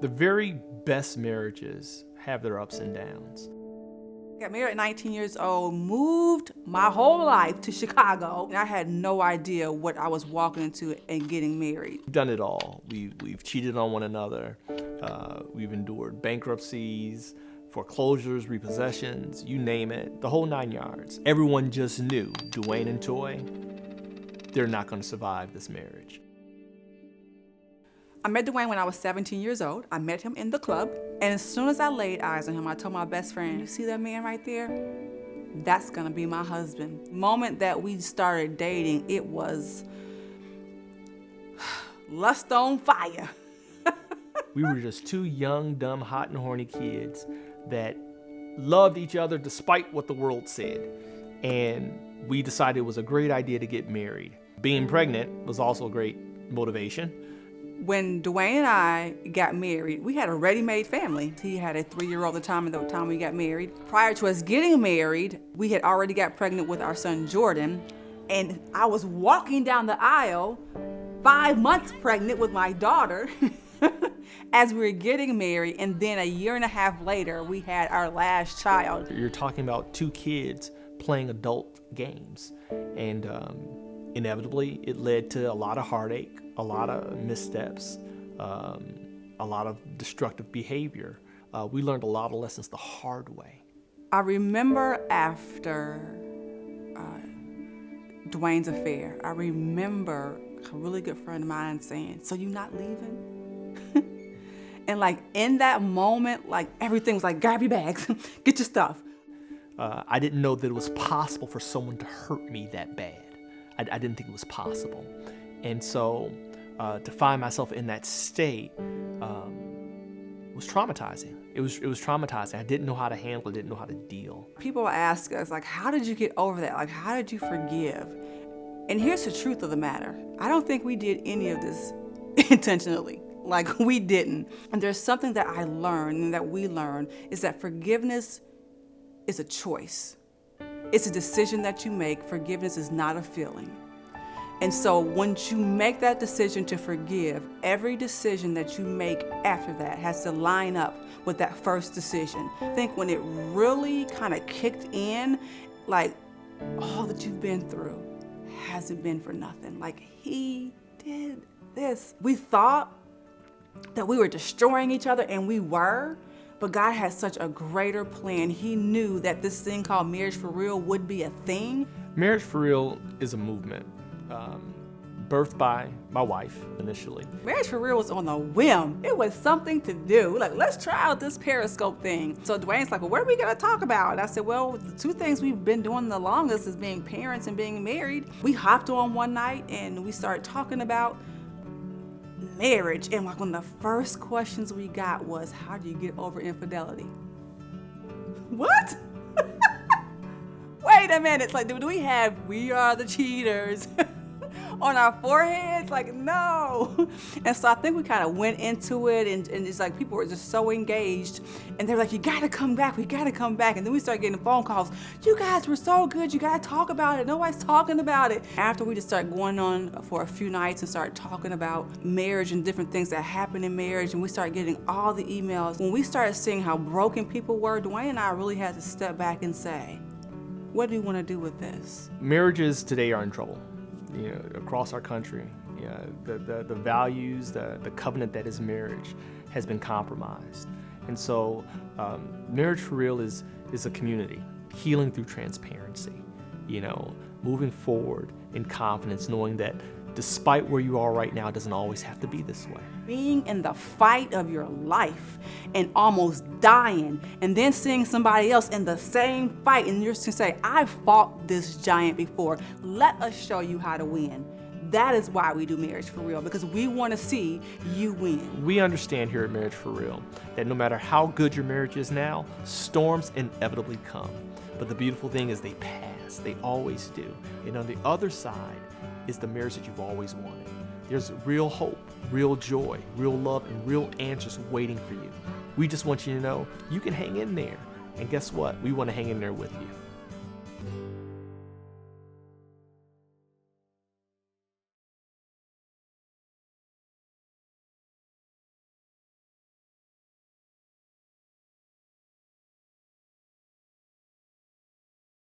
The very best marriages have their ups and downs. Got married at 19 years old, moved my whole life to Chicago, and I had no idea what I was walking into and getting married. We've done it all. We've cheated on one another. We've endured bankruptcies, foreclosures, repossessions, you name it, the whole 9 yards. Everyone just knew Duane and Toy, they're not going to survive this marriage. I met Duane when I was 17 years old. I met him in the club, and as soon as I laid eyes on him, I told my best friend, you see that man right there? That's gonna be my husband. The moment that we started dating, it was lust on fire. We were just two young, dumb, hot, and horny kids that loved each other despite what the world said. And we decided it was a great idea to get married. Being pregnant was also a great motivation. When Duane and I got married, we had a ready-made family. He had a 3-year-old at the time we got married. Prior to us getting married, we had already got pregnant with our son Jordan, and I was walking down the aisle, 5 months pregnant with my daughter, as we were getting married, and then a year and a half later, we had our last child. You're talking about two kids playing adult games, and inevitably, it led to a lot of heartache, a lot of missteps, a lot of destructive behavior. We learned a lot of lessons the hard way. I remember after Duane's affair, I remember a really good friend of mine saying, so you not leaving? And like in that moment, like everything was like, grab your bags, get your stuff. I didn't know that it was possible for someone to hurt me that bad. I didn't think it was possible. And so to find myself in that state was traumatizing. It was traumatizing. I didn't know how to handle it, didn't know how to deal. People ask us, like, how did you get over that? Like, how did you forgive? And here's the truth of the matter. I don't think we did any of this intentionally. Like, we didn't. And there's something that I learned and that we learned is that forgiveness is a choice. It's a decision that you make. Forgiveness is not a feeling. And so once you make that decision to forgive, every decision that you make after that has to line up with that first decision. I think when it really kind of kicked in, like all that you've been through hasn't been for nothing. Like he did this. We thought that we were destroying each other, and we were. But God had such a greater plan. He knew that this thing called Marriage FoReal would be a thing. Marriage FoReal is a movement birthed by my wife initially. Marriage FoReal was on a whim. It was something to do. Like, let's try out this Periscope thing. So Duane's like, well, what are we gonna talk about? And I said, well, the two things we've been doing the longest is being parents and being married. We hopped on one night and we started talking about marriage, and like one of the first questions we got was, how do you get over infidelity? What? Wait a minute, it's like, do we have "we are the cheaters" on our foreheads? Like, no. And so I think we kind of went into it, and it's like people were just so engaged, and they're like, you gotta come back, we gotta come back. And then we started getting phone calls, you guys were so good, you gotta talk about it, nobody's talking about it. After we just started going on for a few nights and started talking about marriage and different things that happen in marriage, and we started getting all the emails, when we started seeing how broken people were, Duane and I really had to step back and say, what do we want to do with this? Marriages today are in trouble, across our country. The values, the covenant that is marriage has been compromised. And so Marriage FoReal is a community, healing through transparency, moving forward in confidence, knowing that despite where you are right now, it doesn't always have to be this way. Being in the fight of your life and almost dying, and then seeing somebody else in the same fight, and you're just gonna say, I fought this giant before. Let us show you how to win. That is why we do Marriage FoReal, because we want to see you win. We understand here at Marriage FoReal that no matter how good your marriage is now, storms inevitably come. But the beautiful thing is they pass. They always do. And on the other side is the marriage that you've always wanted. There's real hope, real joy, real love, and real answers waiting for you. We just want you to know you can hang in there. And guess what? We want to hang in there with you.